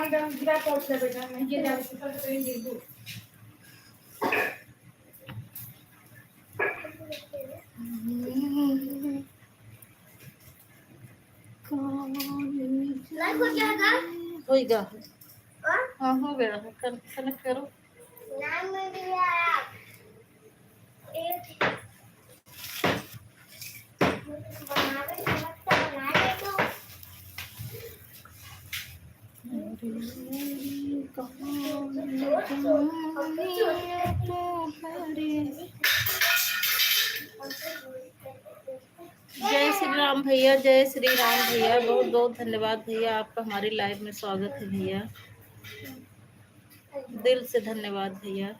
पानी गरम गिरा पोंछ ले बेटा, मैं ये जा के कर देंगे दूध। लाइक हो जाएगा? होएगा। हाँ हो गया, कनेक्ट करो। नाम में भी आया। एक बनावे समझता बनाए तो जय श्री राम भैया, जय श्री राम भैया, बहुत बहुत धन्यवाद भैया, आपका हमारी लाइव में स्वागत है भैया, दिल से धन्यवाद भैया।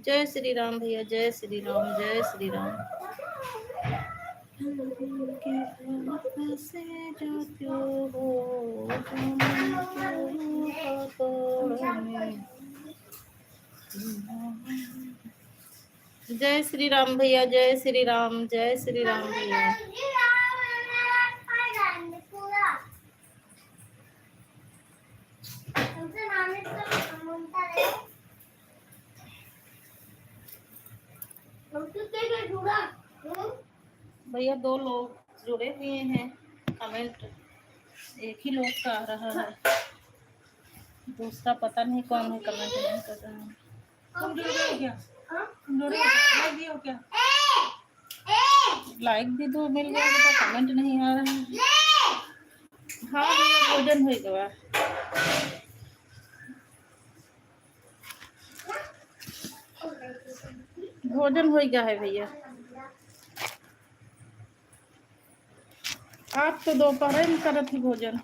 जय श्री राम भैया, जय श्री राम, जय श्री राम। जय श्री राम भैया, जय श्री राम, जय श्री राम भैया। भैया 2 लोग जुड़े हुए हैं, कमेंट एक ही लोग का आ रहा है, दूसरा पता नहीं कौन है, कमेंट नहीं कर रहा है। तुम जुड़ गए क्या? तुम जुड़ गए? लाइक दियो क्या? लाइक भी तो मिल गया, तो कमेंट नहीं आ रहा है। हाँ भैया भोजन हो गया, भोजन हो गया है भैया। आप तो दोपहर में करत थी भोजन।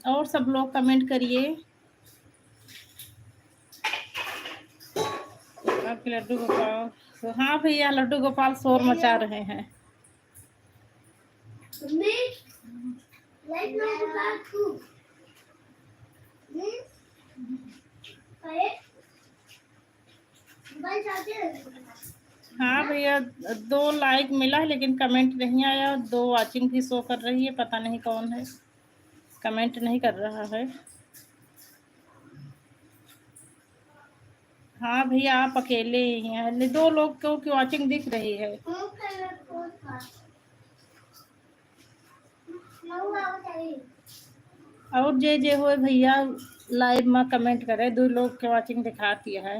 और सब लोग कमेंट करिए। आपके लड्डू गोपाल, तो हाँ भैया लड्डू गोपाल शोर मचा रहे हैं। हाँ भैया 2 लाइक मिला है, लेकिन कमेंट नहीं आया, 2 वाचिंग भी शो कर रही है, पता नहीं कौन है, कमेंट नहीं कर रहा है। हाँ भैया आप अकेले ही हैं, 2 लोग को की वाचिंग दिख रही है। और जे हो भैया लाइव में कमेंट करे, 2 लोग के वाचिंग दिखाती है।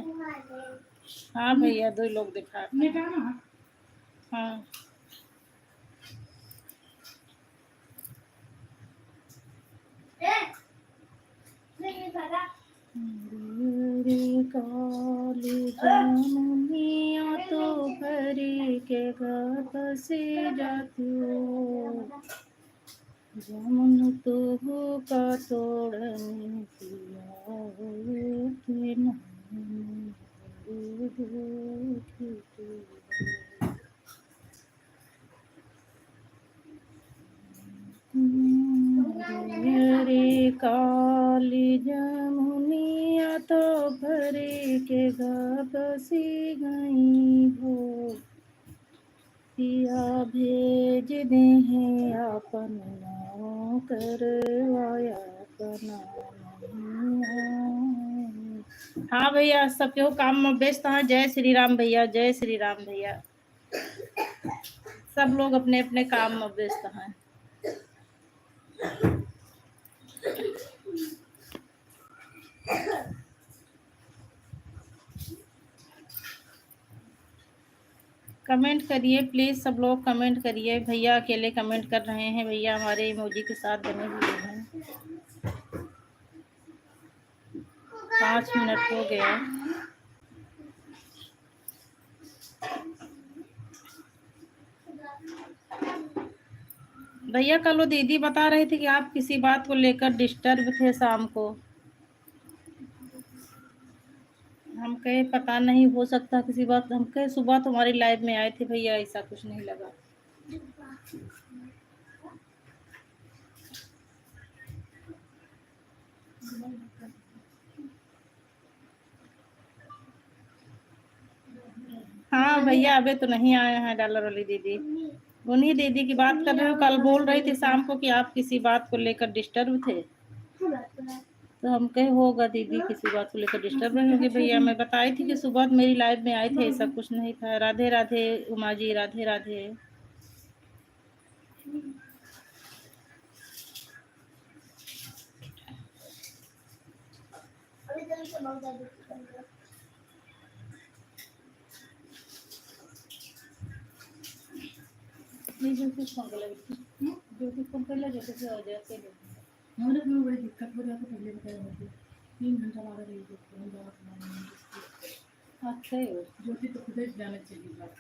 हाँ भैया 2 लोग दिखाते हैं। हाँ काली जामुनिया तो भरी के गाप से जाती हो, जामुन तो हो का तोड़ने पिया के नाम रे काली जमुनिया तो भरे के गाप सी गई हो, पिया भेज दे हैं अपन नाम करवाया अपना। हाँ भैया सबके हो काम में व्यस्त हैं। जय श्री राम भैया, जय श्री राम भैया, सब लोग अपने अपने काम में व्यस्त हैं। कमेंट करिए प्लीज, सब लोग कमेंट करिए। भैया अकेले कमेंट कर रहे हैं, भैया हमारे इमोजी के साथ बने हुए हैं। 5 मिनट हो गया। भैया कल वो दीदी बता रहे थे कि आप किसी बात को लेकर डिस्टर्ब थे शाम को। हम कहे पता नहीं, हो सकता किसी बात, हम कहे सुबह तुम्हारी लाइव में आए थे भैया, ऐसा कुछ नहीं लगा। हाँ भैया अबे तो नहीं आए हैं डॉलर वाली दीदी, उन्हीं दीदी की बात कर रहे हो। कल बोल रही थी शाम को कि आप किसी बात को लेकर डिस्टर्ब थे, तो हम कहे होगा दीदी किसी बात को लेकर डिस्टर्ब नहीं होगी भैया। मैं बताई थी कि सुबह मेरी लाइव में आए थे, ऐसा कुछ नहीं था। राधे राधे उमा जी, राधे राधे। हमारे में बड़ी दिक्कत हो जाती, पहले बताया मुझे 3 घंटा लगा रही है फोन अच्छा ज्योति तो खुद ही जाना चाहिए बात।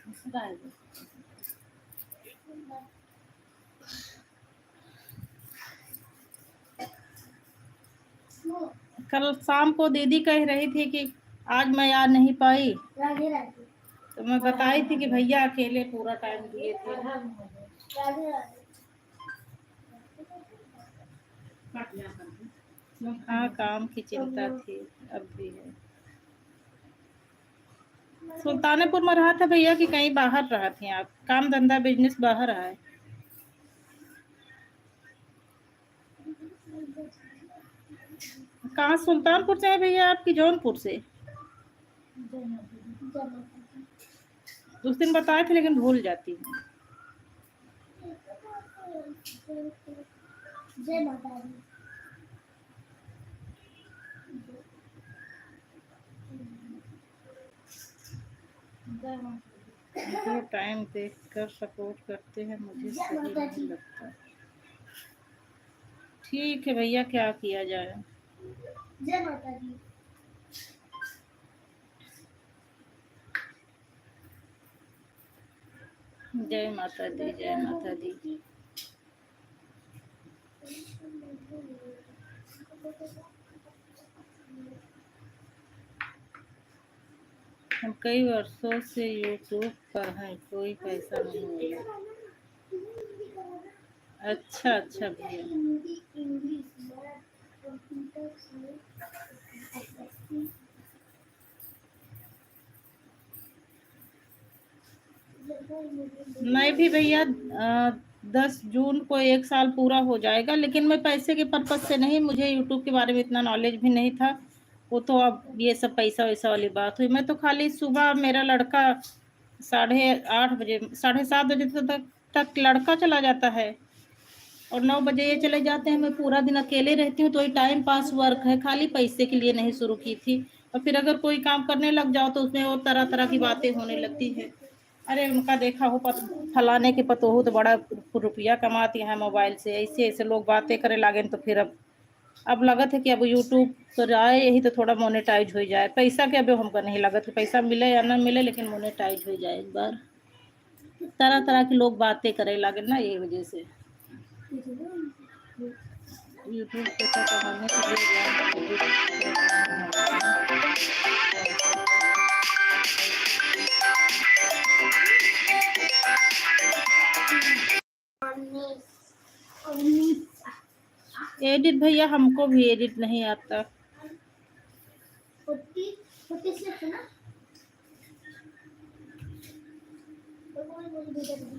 कल शाम को दीदी कह रही थी कि आज मैं आ नहीं पाई, राधे राधे तो मैं बताई थी कि भैया अकेले पूरा टाइम दिए थे। राधे राधे। काट लिया करके हाँ काम की चिंता थी, अब भी है। सुल्तानपुर में रहा था भैया कि कहीं बाहर रहा थे आप? काम धंधा बिजनेस बाहर आए? कहाँ सुल्तानपुर से है भैया आपकी, जौनपुर से? उस दिन बताए थे लेकिन भूल जाती हूँ। जय माता दी। जो टाइम देख कर सपोर्ट करते हैं मुझे सही नहीं लगता। ठीक है भैया, क्या किया जाए। जय माता दी। जय माता दी, जय माता दी। हम कई वर्षों से यूट्यूब पर हैं, कोई पैसा नहीं मिला। अच्छा अच्छा भैया। मैं भी भैया 10 जून को 1 साल पूरा हो जाएगा, लेकिन मैं पैसे के पर्पज से नहीं, मुझे यूट्यूब के बारे में इतना नॉलेज भी नहीं था। वो तो अब ये सब पैसा वैसा वाली बात हुई। मैं तो खाली सुबह मेरा लड़का 8:30 बजे 7:30 बजे तक लड़का चला जाता है और 9 बजे ये चले जाते हैं। मैं पूरा दिन अकेले रहती हूँ, तो ये टाइम पास वर्क है, खाली पैसे के लिए नहीं शुरू की थी। और फिर अगर कोई काम करने लग जाओ तो उसमें और तरह तरह की बातें होने लगती है। अरे उनका देखा हो फलाने के पतोहू तो बड़ा रुपया कमाती है मोबाइल से, ऐसे ऐसे लोग बातें करे लागे। तो फिर अब लगत है कि अब यूट्यूब पर आए यही तो थोड़ा मोनेटाइज हो जाए। पैसा के अब हमको नहीं लगत है, पैसा मिले या ना मिले, लेकिन मोनेटाइज हो जाए एक बार। तरह तरह के लोग बातें करे लागे ना, यही वजह से यूट्यूब पैसा कमाने के लिए एडिट भैया हमको भी एडिट नहीं आता।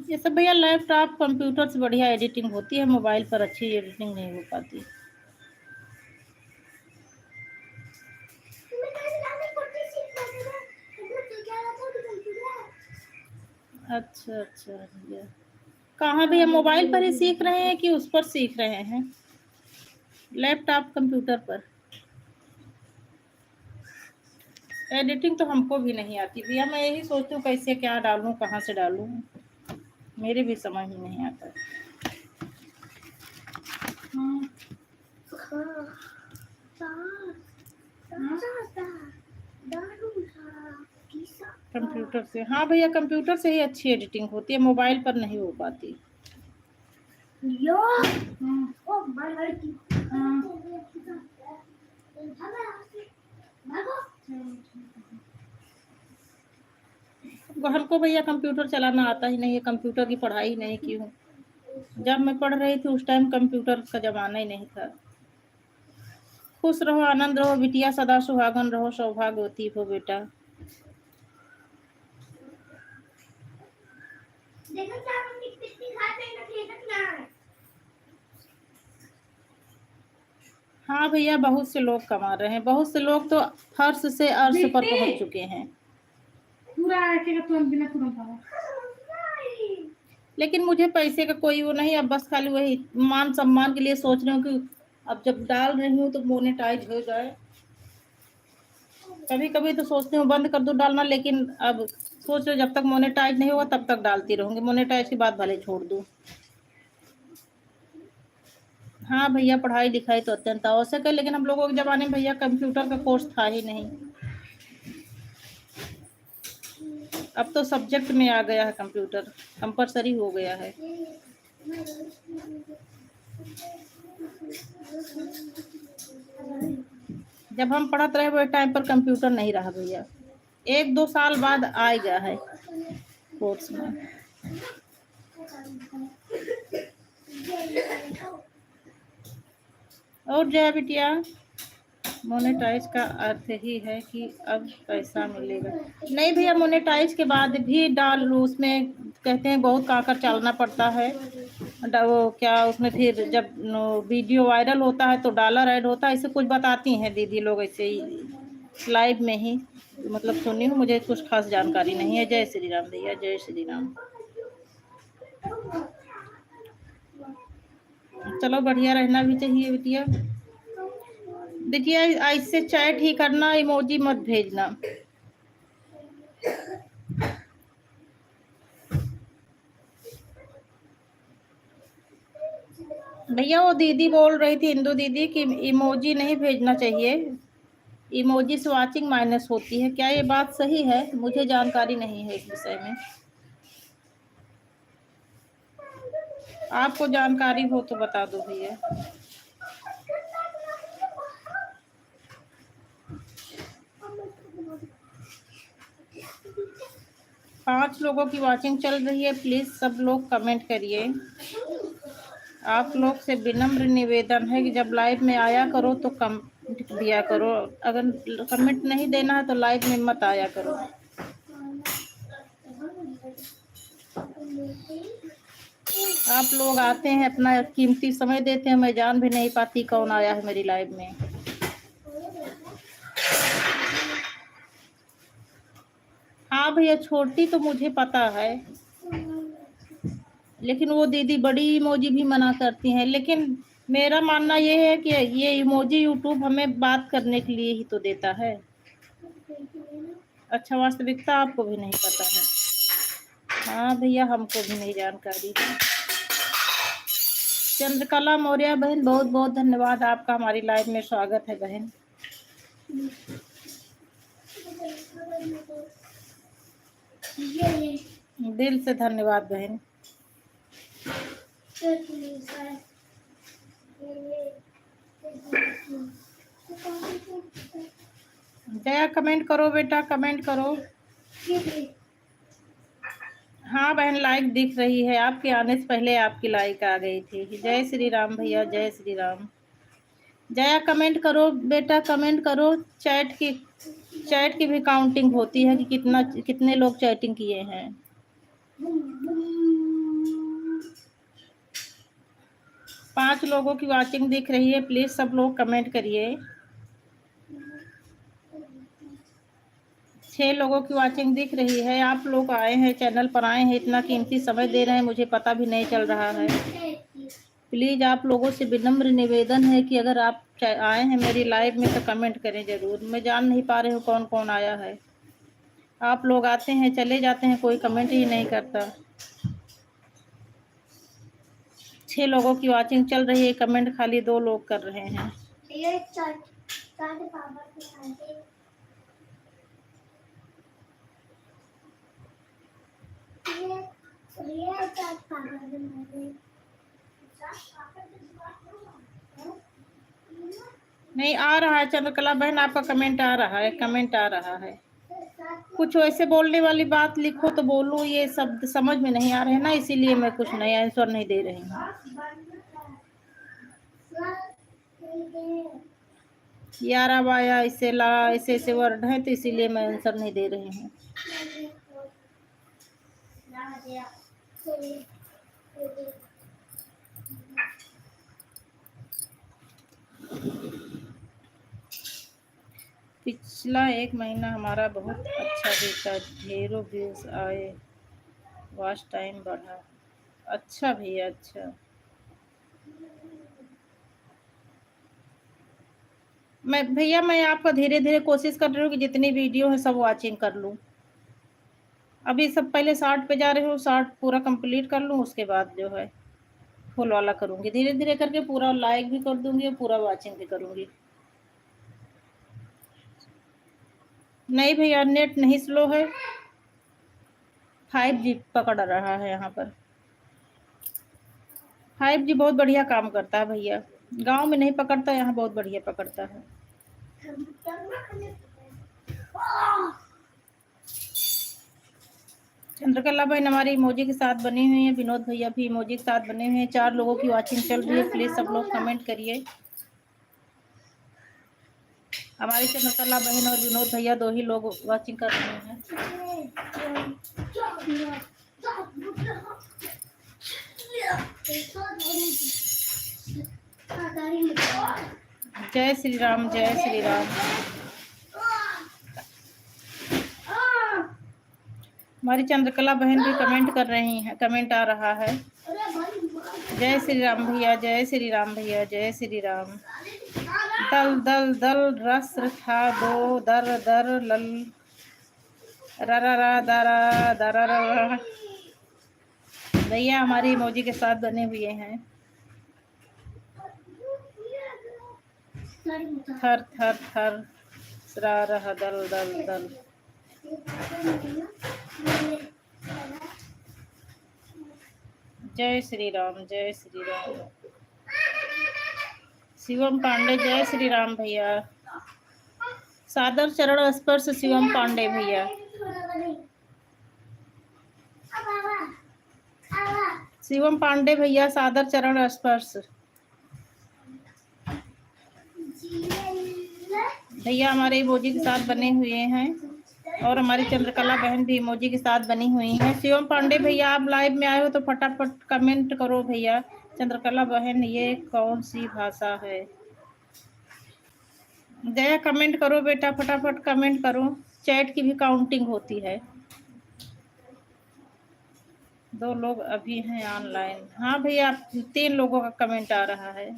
ये सब भैया लैपटॉप कंप्यूटर से बढ़िया एडिटिंग होती है, मोबाइल पर अच्छी एडिटिंग नहीं हो पाती। अच्छा अच्छा भैया, कहाँ भैया मोबाइल पर ही सीख रहे हैं कि उस पर सीख रहे हैं, लैपटॉप कंप्यूटर पर? एडिटिंग तो हमको भी नहीं आती भैया। मैं यही सोचती हूँ कैसे क्या डालूँ, कहाँ से डालूँ, मेरे भी समझ में नहीं आता। कंप्यूटर से, हाँ भैया कंप्यूटर से ही अच्छी एडिटिंग होती है, मोबाइल पर नहीं हो पाती। बहन को भैया कंप्यूटर चलाना आता ही नहीं है, कंप्यूटर की पढ़ाई नहीं की हूँ। जब मैं पढ़ रही थी उस टाइम कंप्यूटर का जमाना ही नहीं था। खुश रहो, आनंद रहो बिटिया, सदा सुहागन रहो, सौभाग्यवती हो बेटा। देखो चावल कितनी खाते हैं ना कितना है। हाँ भैया, बहुत से लोग कमा रहे हैं, बहुत से लोग तो फर्श से अर्श पर पहुंच चुके हैं। पूरा आके तुरंत बिना तुरंत आवा। लेकिन मुझे पैसे का कोई वो नहीं, अब बस खाली वही मान सम्मान के लिए सोच रही हूँ कि अब जब डाल रही हूँ तो मोनेटाइज हो जाए। कभी कभी तो सोचती हूँ बंद कर दूँ डालना, लेकिन अब सोच रही हूँ जब तक मोनेटाइज नहीं होगा तब तक डालती रहूंगी, मोनेटाइज के बाद भले छोड़ दूँ। हाँ भैया, पढ़ाई लिखाई तो अत्यंत आवश्यक है, लेकिन हम लोगों के ज़माने में भैया कंप्यूटर का कोर्स था ही नहीं। अब तो सब्जेक्ट में आ गया है, कंप्यूटर कंपलसरी हो गया है। जब हम पढ़त रहे वो टाइम पर कंप्यूटर नहीं रहा भैया, 1-2 साल बाद आ गया है कोर्स में। और जय बिटिया, मोनेटाइज का अर्थ ही है कि अब पैसा मिलेगा। नहीं भैया, मोनेटाइज के बाद भी डाल उसमें कहते हैं बहुत काकर चालना पड़ता है। वो क्या उसमें फिर जब वीडियो वायरल होता है तो डॉलर ऐड होता है, ऐसे कुछ बताती हैं दीदी लोग ऐसे ही लाइव में ही, मतलब सुनी हूँ, मुझे कुछ खास जानकारी नहीं है। जय श्री राम भैया, जय श्री राम। चलो बढ़िया रहना भी चाहिए बिटिया। बिटिया ऐसे चैट ही करना, इमोजी मत भेजना। भैया वो दीदी बोल रही थी, इंदु दीदी, कि इमोजी नहीं भेजना चाहिए, इमोजी से वाचिंग माइनस होती है। क्या ये बात सही है? मुझे जानकारी नहीं है इस विषय में, आपको जानकारी हो तो बता दो भैया। पाँच लोगों की वाचिंग चल रही है, प्लीज सब लोग कमेंट करिए। आप लोग से विनम्र निवेदन है कि जब लाइव में आया करो तो कमेंट दिया करो, अगर कमेंट नहीं देना है तो लाइव में मत आया करो। आप लोग आते हैं, अपना कीमती समय देते हैं, मैं जान भी नहीं पाती कौन आया है मेरी लाइव में। हाँ भैया, छोटी तो मुझे पता है, लेकिन वो दीदी बड़ी इमोजी भी मना करती हैं। लेकिन मेरा मानना ये है कि ये इमोजी यूट्यूब हमें बात करने के लिए ही तो देता है। अच्छा, वास्तविकता आपको भी नहीं पता है? हाँ भैया, हमको भी नहीं जानकारी है। चंद्रकला मौर्य बहन, बहुत बहुत धन्यवाद आपका, हमारी लाइव में स्वागत है बहन। दिल से धन्यवाद बहन। जया, कमेंट करो बेटा, कमेंट करो। हाँ बहन, लाइक दिख रही है, आपके आने से पहले आपकी लाइक आ गई थी। जय श्री राम भैया, जय श्री राम। जया, कमेंट करो बेटा, कमेंट करो। चैट की भी काउंटिंग होती है कि कितने लोग चैटिंग किए हैं। पाँच लोगों की वाचिंग दिख रही है, प्लीज सब लोग कमेंट करिए। 6 लोगों की वाचिंग दिख रही है। आप लोग आए हैं, चैनल पर आए हैं, इतना कीमती समय दे रहे हैं, मुझे पता भी नहीं चल रहा है। प्लीज़ आप लोगों से विनम्र निवेदन है कि अगर आप आए हैं मेरी लाइव में तो कमेंट करें ज़रूर। मैं जान नहीं पा रही हूँ कौन कौन आया है। आप लोग आते हैं चले जाते हैं, कोई कमेंट ही नहीं करता। 6 लोगों की वाचिंग चल रही है, कमेंट खाली 2 लोग कर रहे हैं। नहीं आ रहा है चंद्रकला बहन, आपका कमेंट आ रहा है, कमेंट आ रहा है। कुछ वैसे बोलने वाली बात लिखो तो बोलूं, ये शब्द समझ में नहीं आ रहे हैं ना, इसीलिए मैं कुछ नया आंसर नहीं दे रही हूँ। यारा बाया ऐसे ला ऐसे ऐसे वर्ड हैं, तो इसीलिए मैं आंसर नहीं दे रही हूँ। पिछला 1 महीना हमारा बहुत अच्छा बीता, ढेरों व्यूज आए, वॉच टाइम बढ़ा। अच्छा भैया, अच्छा। मैं आपका धीरे धीरे कोशिश कर रही हूँ कि जितनी वीडियो है सब वॉचिंग कर लूँ। अभी सब पहले 60 पे जा रही हूँ, 60 पूरा कंप्लीट कर लूँ, उसके बाद जो है फुल वाला करूँगी। धीरे धीरे करके पूरा लाइक भी कर दूंगी और पूरा वॉचिंग भी करूँगी। नहीं भैया, नेट नहीं स्लो है, 5G पकड़ रहा है यहाँ पर। 5G बहुत बढ़िया काम करता है भैया। गांव में नहीं पकड़ता, यहाँ बहुत बढ़िया पकड़ता है। चंद्रकला बहन हमारी इमोजी के साथ बनी हुई है, विनोद भैया भी इमोजी के साथ बने हुए हैं। 4 लोगों की वॉचिंग चल रही है, प्लीज सब लोग कमेंट करिए। हमारी चंद्रकला बहन और विनोद भैया 2 ही लोग वॉचिंग कर रहे हैं। जय श्री राम, जय श्री राम। हमारी चंद्रकला बहन भी कमेंट कर रही हैं, कमेंट आ रहा है। जय श्री राम भैया, जय श्री राम भैया, जय श्री राम। दल दल दल रस था दो दर दर लल रा दरा दरा। भैया हमारी इमोजी के साथ बने हुए हैं। थर थर थर सरा रह दल दल दल। जय श्री राम, जय श्री राम। शिवम पांडे, जय श्री राम भैया। सादर चरण स्पर्श शिवम पांडे भैया। शिवम पांडे भैया, सादर चरण स्पर्श। भैया हमारे इमोजी के साथ बने हुए हैं, और हमारी चंद्रकला बहन भी इमोजी के साथ बनी हुई है। शिवम पांडे भैया, आप लाइव में आए हो तो फटाफट कमेंट करो भैया। चंद्रकला बहन, ये कौन सी भाषा है? दया कमेंट करो बेटा, फटाफट कमेंट करो, चैट की भी काउंटिंग होती है। 2 लोग अभी हैं ऑनलाइन। हाँ भैया, 3 लोगों का कमेंट आ रहा है।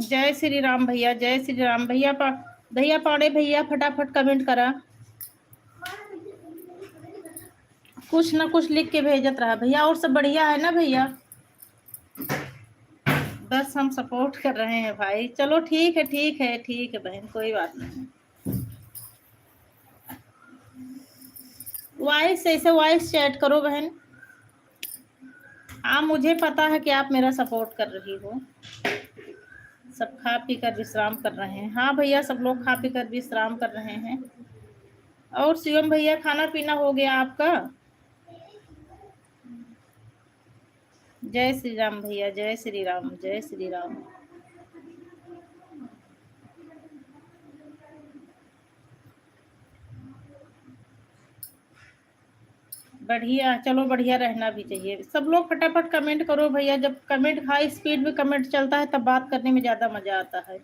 जय श्री राम भैया, जय श्री राम भैया। भैया पाड़े भैया, फटाफट कमेंट करा। कुछ ना कुछ लिख के भेजत रहा भैया। और सब बढ़िया है ना भैया? बस हम सपोर्ट कर रहे हैं भाई। चलो ठीक है, ठीक है, ठीक है बहन, कोई बात नहीं। वॉइस ऐसे वॉइस चैट करो बहन। हाँ, मुझे पता है कि आप मेरा सपोर्ट कर रही हो। सब खा पी कर विश्राम कर रहे हैं। हाँ भैया, सब लोग खा पी कर विश्राम कर रहे हैं। और शिवम भैया, खाना पीना हो गया आपका? जय श्री राम भैया, जय श्री राम, जय श्री राम। बढ़िया, चलो बढ़िया रहना भी चाहिए। सब लोग फटाफट कमेंट करो भैया। जब कमेंट हाई स्पीड में कमेंट चलता है तब बात करने में ज्यादा मजा आता है।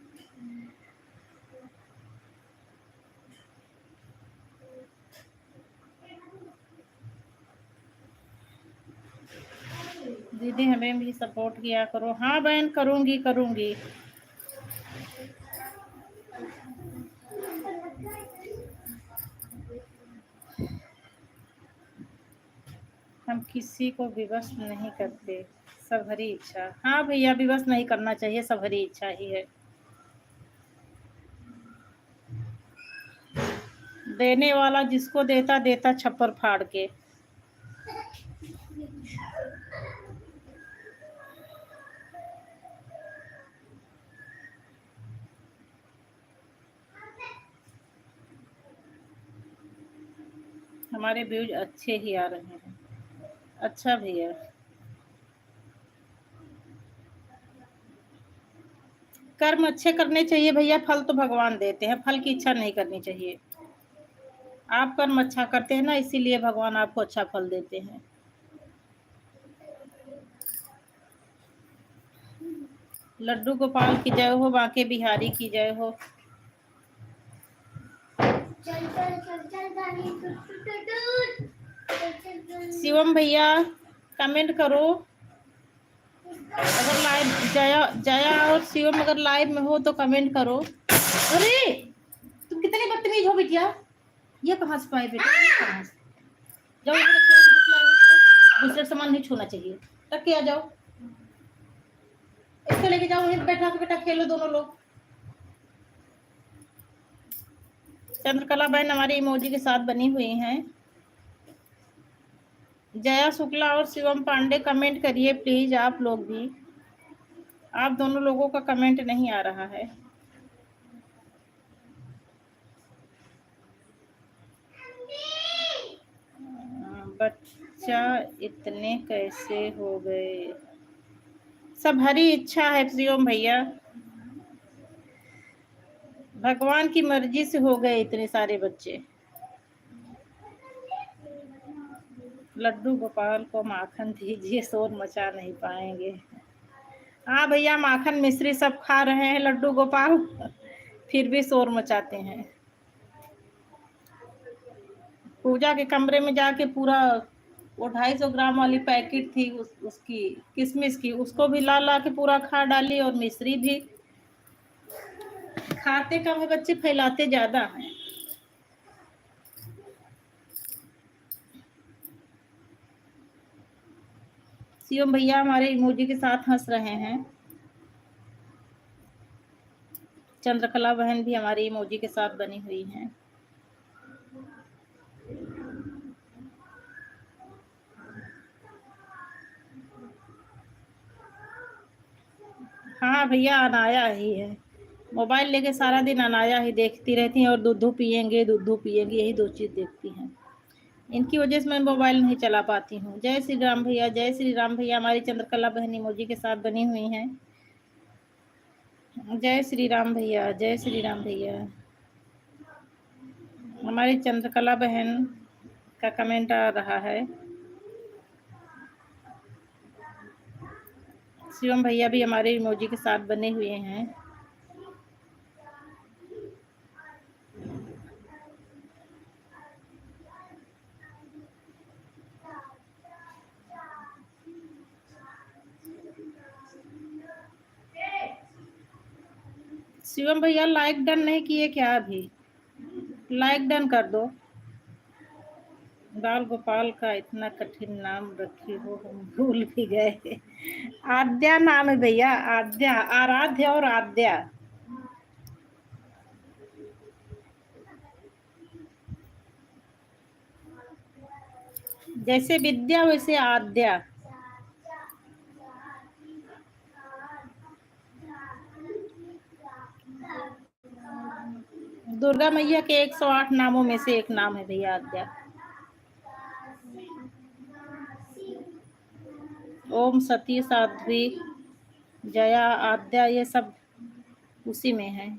दीदी हमें भी सपोर्ट किया करो। हाँ बहन, करूंगी करूंगी। हम किसी को विवश नहीं करते, सब हरी इच्छा। हाँ भैया, विवश नहीं करना चाहिए, सब हरी इच्छा ही है। देने वाला जिसको देता देता छप्पर फाड़ के। हमारे व्यूज अच्छे ही आ रहे हैं। अच्छा भैया, कर्म अच्छे करने चाहिए भैया, फल तो भगवान देते हैं, फल की इच्छा नहीं करनी चाहिए। आप कर्म अच्छा करते हैं ना, इसीलिए भगवान आपको अच्छा फल देते हैं। लड्डू गोपाल की जय हो, बांके बिहारी की जय हो। चल चल चल चल गाड़ी शिवम भैया कमेंट करो, अगर लाइव जया जया और शिवम अगर लाइव में हो तो कमेंट करो। अरे तुम कितने बदतमीज हो बिटिया, ये कहाँ से पाए बेटा, ये कहाँ से? जाओ इधर रखो, दूसरे सामान नहीं छूना चाहिए, रख के आ जाओ, इसको लेके जाओ, वहीं बैठा के बेटा खेलो दोनों लोग। चंद्रकला बहन हमारी इमोजी के साथ बनी हुई हैं। जया शुक्ला और शिवम पांडे कमेंट करिए प्लीज, आप लोग भी। आप दोनों लोगों का कमेंट नहीं आ रहा है। बच्चा इतने कैसे हो गए? सब हरी इच्छा है शिवम भैया, भगवान की मर्जी से हो गए इतने सारे बच्चे। लड्डू गोपाल को माखन दीजिए, शोर मचा नहीं पाएंगे। हाँ भैया, माखन मिश्री सब खा रहे हैं लड्डू गोपाल, फिर भी शोर मचाते हैं। पूजा के कमरे में जाके पूरा वो 250 ग्राम वाली पैकेट थी उसकी किशमिश की, उसको भी ला ला के पूरा खा डाली, और मिश्री भी। खाते कम है बच्चे, फैलाते ज्यादा हैं। शिवम भैया हमारे इमोजी के साथ हंस रहे हैं। चंद्रकला बहन भी हमारी इमोजी के साथ बनी हुई हैं। हाँ भैया, अनाया ही है, मोबाइल लेके सारा दिन अनाया ही देखती रहती हैं, और दूध पियेंगे यही दो चीज देखती हैं। इनकी वजह से मैं मोबाइल नहीं चला पाती हूँ। जय श्री राम भैया, जय श्री राम भैया हमारी चंद्रकला बहन इमोजी के साथ बनी हुई हैं। जय श्री राम भैया, जय श्री राम भैया। हमारी चंद्रकला बहन का कमेंट आ रहा है। शिवम भैया भी हमारे इमोजी के साथ बने हुए हैं। शिवम भैया लाइक डन नहीं किए क्या? अभी लाइक डन कर दो। बाल गोपाल का इतना कठिन नाम रखी हो, हम भूल भी गए। आद्या नाम है भैया, आद्या, आराध्य और आद्या। जैसे विद्या वैसे आद्या। दुर्गा मैया के 108 नामों में से एक नाम है भैया आद्या। ओम, सती, साध्वी, जया, आद्या, ये सब उसी में है।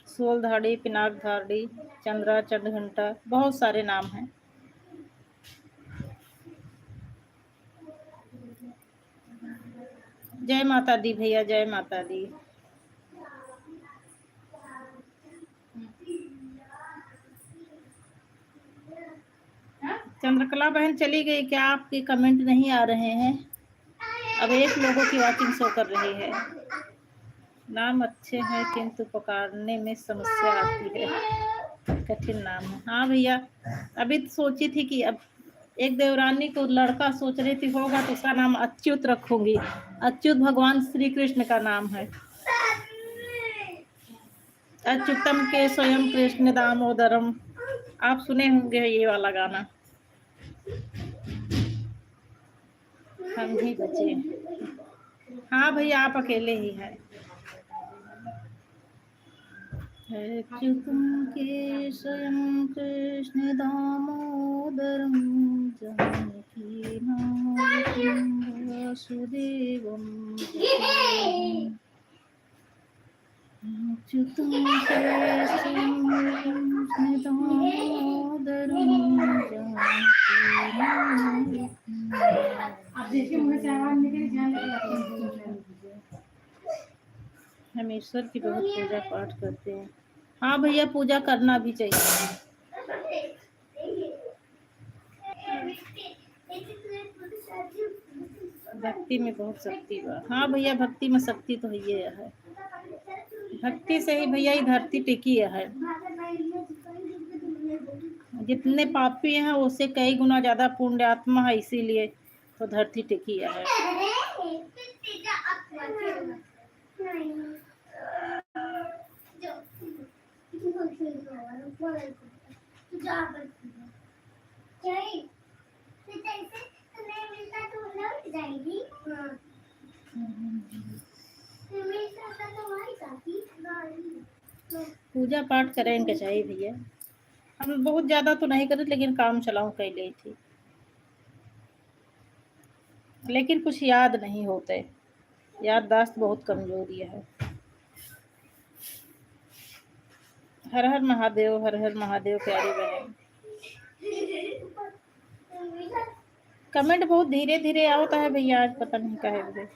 सोलधाड़ी, पिनाकधाड़ी, चंद्रा, चंद्रघंटा, बहुत सारे नाम हैं। जय माता दी भैया, जय माता दी। चंद्रकला बहन चली गई क्या? आपके कमेंट नहीं आ रहे हैं। अब 1 लोगों की वॉचिंग शो कर रही है। नाम अच्छे हैं किंतु पुकारने में समस्या आती है, कठिन नाम है। हाँ भैया, अभी तो सोची थी कि अब एक देवरानी को लड़का सोच रही थी, होगा तो उसका नाम अच्युत रखूंगी। अच्युत भगवान श्री कृष्ण का नाम है। अच्युतम के स्वयं कृष्ण दामोदरम, आप सुने होंगे ये वाला गाना। हम ही बचे। हाँ भैया, आप अकेले ही हैं। अच्युतं केशवं कृष्ण दामोदरं जानकीनाथं वासुदेवं अच्युतं केशवं कृष्ण दामोदरं आप देखिए मुझे से आवाज निकली ध्यान लगे आपने। हम ईश्वर की बहुत पूजा पाठ करते हैं। हाँ भैया, पूजा करना भी चाहिए। भक्ति में बहुत शक्ति बा। हाँ भैया, भक्ति में शक्ति तो है है। भक्ति से ही भैया ये धरती टिकी है। जितने पापी हैं उससे कई गुना ज्यादा पुण्य आत्मा है, इसीलिए तो धरती टिकी है। पूजा पाठ करेंगे चाहिए भैया। हम बहुत ज्यादा तो नहीं करते, लेकिन काम चलाऊं कह ली थी, लेकिन कुछ याद नहीं होते। याददाश्त बहुत कमजोरी है। हर हर महादेव, हर हर महादेव। प्यारी बहन, कमेंट बहुत धीरे धीरे आता है भैया, आज पता नहीं क्या है मुझे।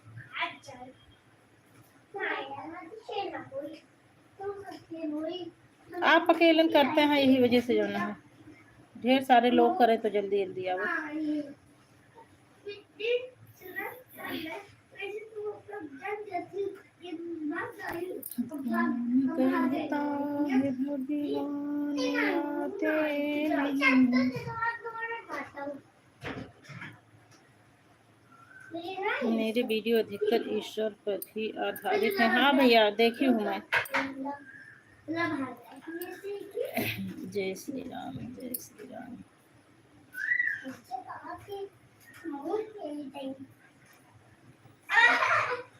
आप अकेले करते हैं, यही वजह से जो ना है। ढेर सारे लोग करें तो जल्दी जल्दी आओ। मेरे वीडियो अधिकतर ईश्वर पर ही आधारित है। हाँ भैया, देखी हूँ मैं। जय श्री राम, जय श्री राम।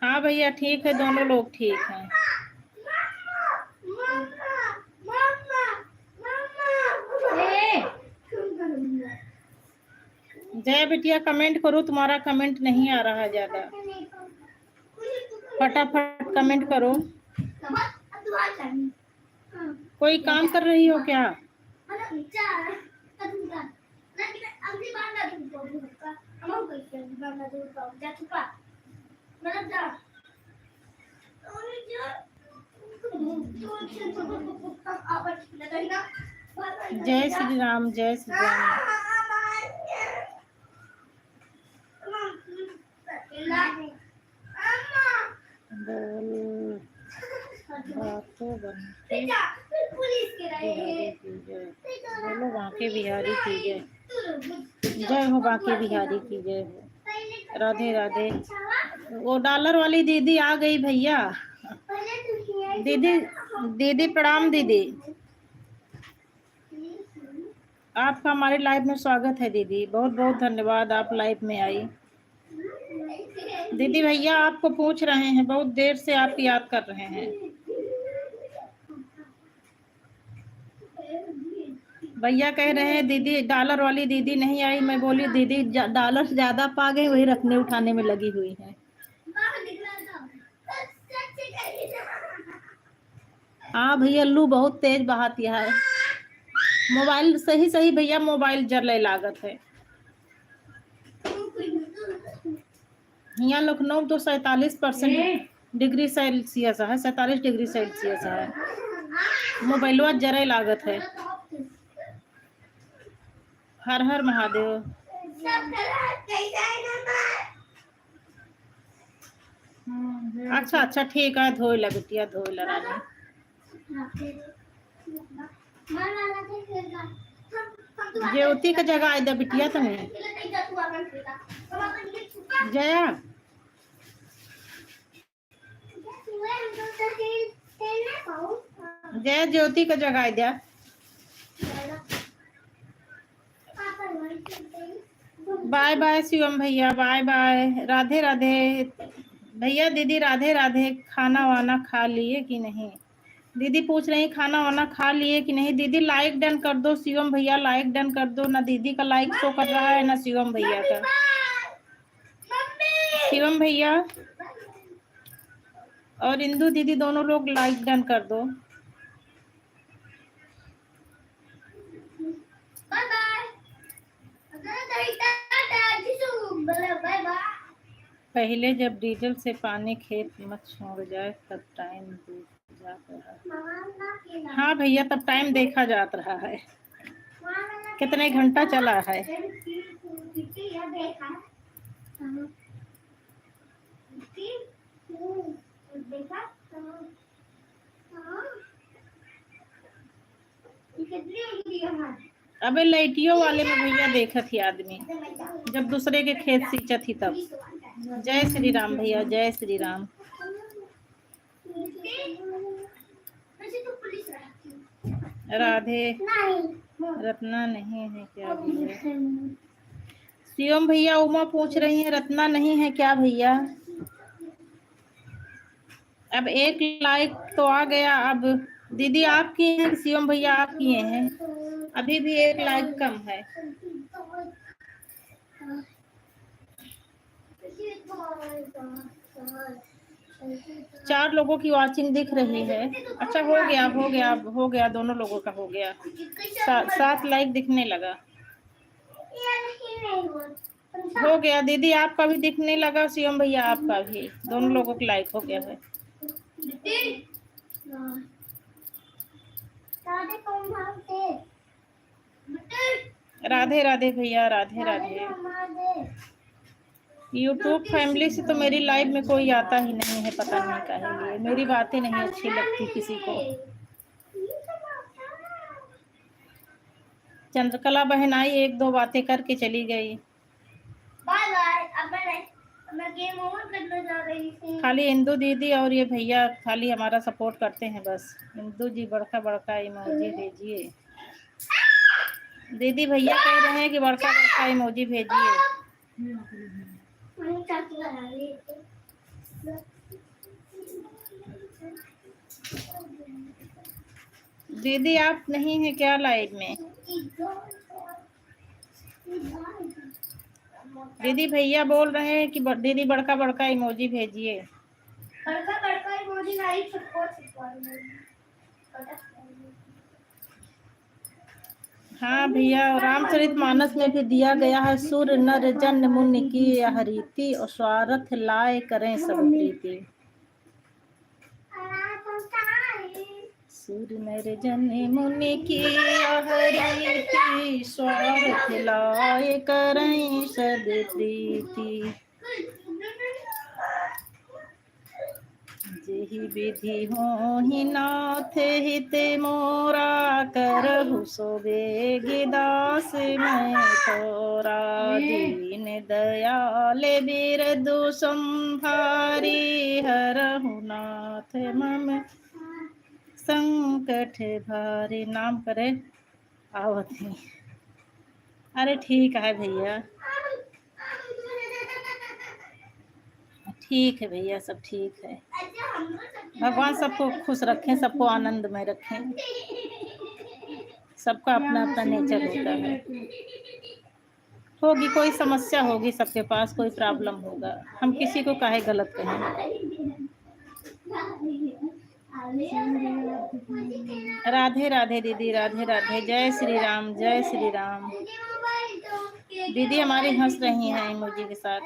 हाँ भैया, ठीक है, दोनों लोग ठीक हैं। जय बिटिया, कमेंट करो, तुम्हारा कमेंट नहीं आ रहा ज्यादा। फटाफट कमेंट करो। कोई काम कर रही हो क्या? जय श्री राम, जय श्री राम। बोल बातों बनते बोलो बांके बिहारी की जय। जय हो बांके बिहारी की जय हो। राधे राधे। वो डॉलर वाली दीदी आ गई भैया। दीदी, दीदी प्रणाम दीदी। आपका हमारे लाइव में स्वागत है दीदी, बहुत बहुत धन्यवाद, आप लाइव में आई। दीदी भैया आपको पूछ रहे हैं, बहुत देर से आपकी याद कर रहे हैं। भैया कह रहे हैं दीदी, डॉलर वाली दीदी नहीं आई। मैं बोली दीदी डॉलर ज्यादा पा गई, वही रखने उठाने में लगी हुई है। हाँ भैया, लू बहुत तेज बहाती है। मोबाइल सही सही भैया, मोबाइल जले लागत है। यहाँ लखनऊ तो 47% डिग्री सेल्सियस है, 47 डिग्री सेल्सियस है। मोबाइलवा जरे लागत है। हर हर महादेव। अच्छा अच्छा, ठीक है, धोई ला बिटिया, धोई ला रानी। ज्योति का जगह आई दा बिटिया तुम्हें। जया, जय ज्योति का जगह आई दिया। बाय बाय शिवम भैया, बाय बाय। राधे राधे भैया, दीदी राधे राधे। खाना वाना खा लिए कि नहीं? दीदी पूछ रही खाना वाना खा लिए कि नहीं। दीदी लाइक डन कर दो, शिवम भैया लाइक डन कर दो ना। दीदी का लाइक शो कर रहा है ना शिवम भैया का। शिवम भैया और इंदु दीदी दोनों लोग लाइक डन कर दो। Bye bye. Bye bye. पहले जब डीजल से पानी खेत मत छोड़ जाए तब टाइम देख जाता है। हाँ भैया तब टाइम देखा जाता रहा है, कितने घंटा चला है। अबे लाइटियों वाले में भैया देखा थी आदमी, जब दूसरे के खेत सींचा थी तब। जय श्री राम भैया, जय श्री राम। राधे रत्ना नहीं है क्या भैया? शिवम भैया उमा पूछ रही है रत्ना नहीं है क्या भैया? अब एक लाइक तो आ गया। अब दीदी आप किए हैं, शिवम भैया आप किए हैं? अभी भी एक लाइक कम है। चार लोगों की वॉचिंग दिख रही है। अच्छा हो गया हो गया हो गया, दोनों लोगों का हो गया। 7 लाइक दिखने लगा। हो गया दीदी आपका भी दिखने लगा, शिवम भैया आपका भी, दोनों लोगों का लाइक हो गया है। राधे राधे भैया, राधे राधे। यूट्यूब फैमिली से तो मेरी लाइव में कोई आता ही नहीं है, पता नहीं काहे लिए। मेरी बातें नहीं अच्छी लगती किसी को। चंद्रकला बहन आई, 1-2 बातें करके चली गई। Bye bye. अब मैं गेम ओवर करने जा रही थी। खाली इंदु दीदी और ये भैया खाली हमारा सपोर्ट करते हैं बस। इंदु जी बड़का बड़का इमोजी भेजिए। दीदी भैया कह रहे हैं कि बड़का बड़का इमोजी भेजिए। दीदी आप नहीं है क्या लाइव में? दीदी भैया बोल रहे हैं कि दीदी बड़का बड़का इमोजी भेजिए। बड़का बड़का इमोजी लाइक सपोर्ट। हाँ भैया, रामचरितमानस में भी दिया गया है, सुर नर जन मुनि की यह रीति, और स्वार्थ लाए करें सब प्रीति। सुर नर जन मुनि की यह रीति, स्वार्थ लाए करें सब प्रीति। जेहि विधि होहि नाथ हित मोरा, करहु सो बेगी दास मैं थोरा। दीन दयाल बिरदु संभारी, हरहु नाथ मम संकट भारी। नाम करे आवत ही। अरे ठीक है भैया, ठीक है भैया, सब ठीक है। भगवान सबको खुश रखें, सबको आनंद में रखें। सबका अपना अपना नेचर होता है। होगी कोई समस्या, होगी सबके पास कोई प्रॉब्लम होगा, हम किसी को काहे गलत कहें। राधे राधे दीदी, राधे राधे। जय श्री राम, जय श्री राम। दीदी हमारी हंस रही हैं इमोजी के साथ।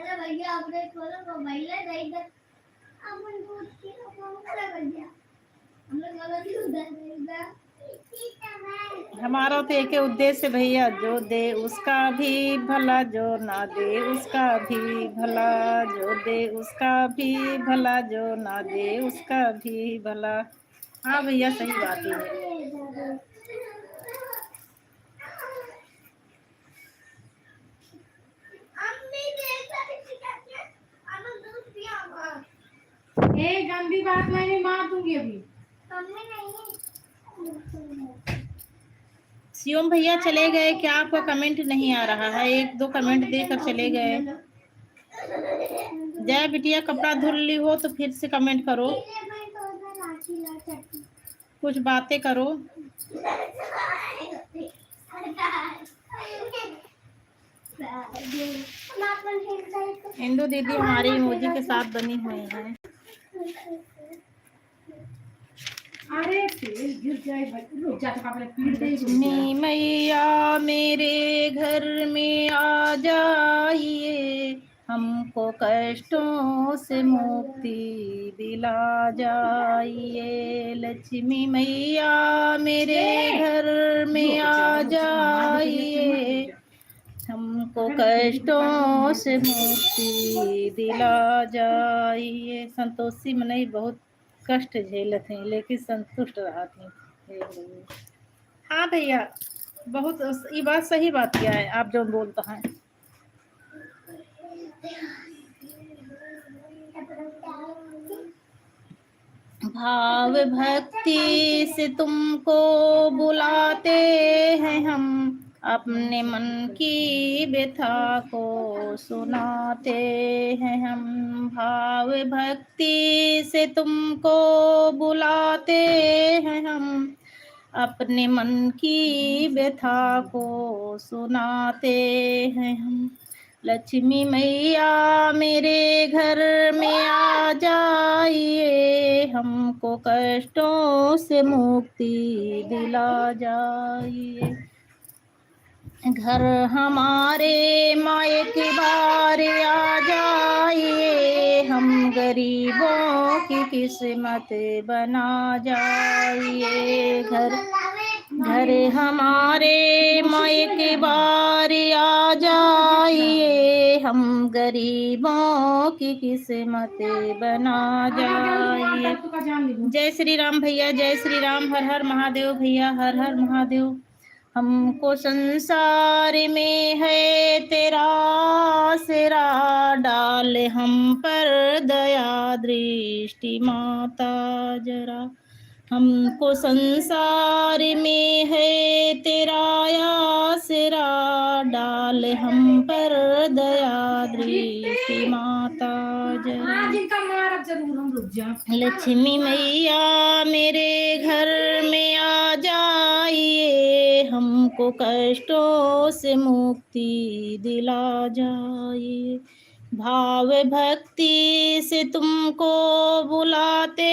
हमारा तो एक उद्देश्य भैया, जो दे उसका भी भला, जो ना दे उसका भी भला, जो दे उसका भी भला, जो ना दे उसका भी भला। हाँ भैया सही बात ही है। ए गंदी बात मैंने मार दूंगी अभी। शिवम भैया चले गए क्या? आपका कमेंट नहीं आ रहा है, 1-2 कमेंट देकर चले गए। जय बिटिया कपड़ा धुल ली हो तो फिर से कमेंट करो। कुछ बातें करो। इंदु दीदी हमारी इमोजी के साथ बनी हुई है। अरे तेल गिर जाए, रुक जा, तो पापा ने पीट दे, रुक जा। लक्ष्मी मैया मेरे घर में आ जाइए, हमको कष्टों से मुक्ति दिला जाइए। लक्ष्मी मैया मेरे घर में आ जाइए, हमको कष्टों से मुक्ति दिला जाइए। संतोषी मनई बहुत कष्ट झेलत हैं लेकिन संतुष्ट रहत हैं। हाँ भैया, बहुत ये बात सही बात किया है आप जो बोलता है। भाव भक्ति से तुमको बुलाते हैं हम, अपने मन की व्यथा को सुनाते हैं हम। भाव भक्ति से तुमको बुलाते हैं हम, अपने मन की व्यथा को सुनाते हैं हम। लक्ष्मी मैया मेरे घर में आ जाइए, हमको कष्टों से मुक्ति दिला जाइए। घर हमारे मायके बार आ जाइए, हम गरीबों की किस्मत बना जाइए। घर हमारे मायके बार आ जाइए, हम गरीबों की किस्मत बना जाइए। जय श्री राम भैया, जय श्री राम। हर हर महादेव भैया, हर हर महादेव। हमको संसार में है तेरा आसरा, डाल हम पर दया दृष्टि माता जरा। हमको संसार में है तेरा आसरा, डाल हम पर दया दृष्टि माता जरा। लक्ष्मी मैया मेरे घर में आ जाइए, हमको कष्टों से मुक्ति दिला जाइए। भाव भक्ति से तुमको बुलाते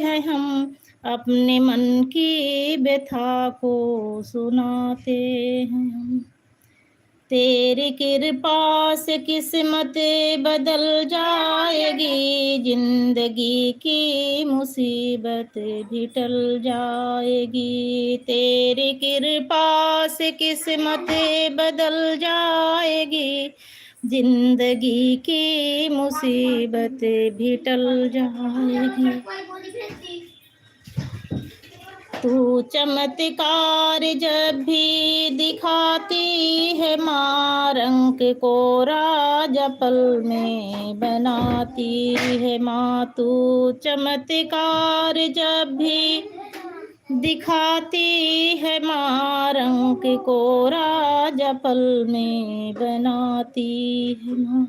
हैं हम, अपने मन की व्यथा को सुनाते हैं हम। तेरी कृपा से किस्मत बदल जाएगी, जिंदगी की मुसीबत भी टल जाएगी। तेरी कृपा से किस्मत बदल जाएगी, जिंदगी की मुसीबत भी टल जाएगी। तू चमत्कार जब भी दिखाती है माँ, रंग को राजा पल में बनाती है माँ। तू चमत्कार जब भी दिखाती है माँ, रंग को राजा पल में बनाती है माँ।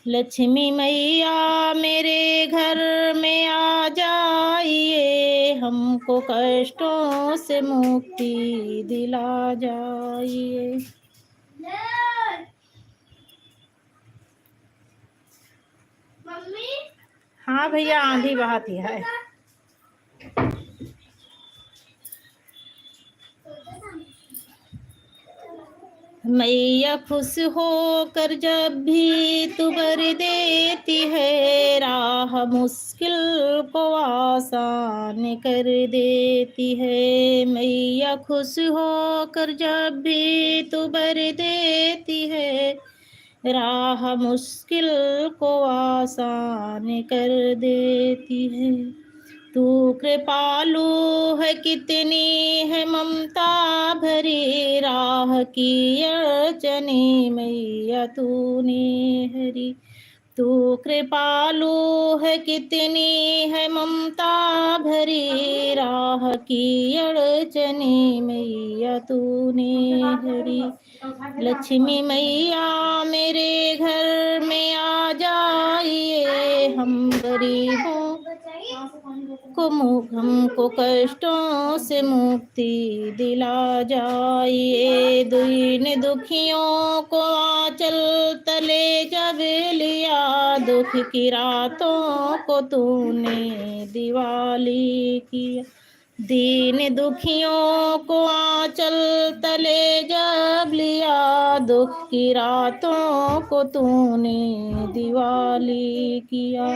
लक्ष्मी मैया मेरे घर में आ जाइए, हमको कष्टों से मुक्ति दिला जाइए। मम्मी, हाँ भैया, आंधी बहाती है। मैया खुश होकर जब भी तू बर देती है, राह मुश्किल को आसान कर देती है। मैया खुश होकर जब भी तू बर देती है, राह मुश्किल को आसान कर देती है। तू कृपालु है कितनी है ममता भरी, राह की अड़चने मैया तूने हरी। तू कृपालु है कितनी है ममता भरी, राह की अड़चने मैया तूने हरी। लक्ष्मी मैया मेरे घर में आ जाइए, हम गरीबों को हमको कष्टों से मुक्ति दिला जाइए। दीन दुखियों को आंचल तले जब लिया, दुख की रातों को तूने दिवाली किया। दीन दुखियों को आंचल तले जब लिया, दुख की रातों को तूने दिवाली किया।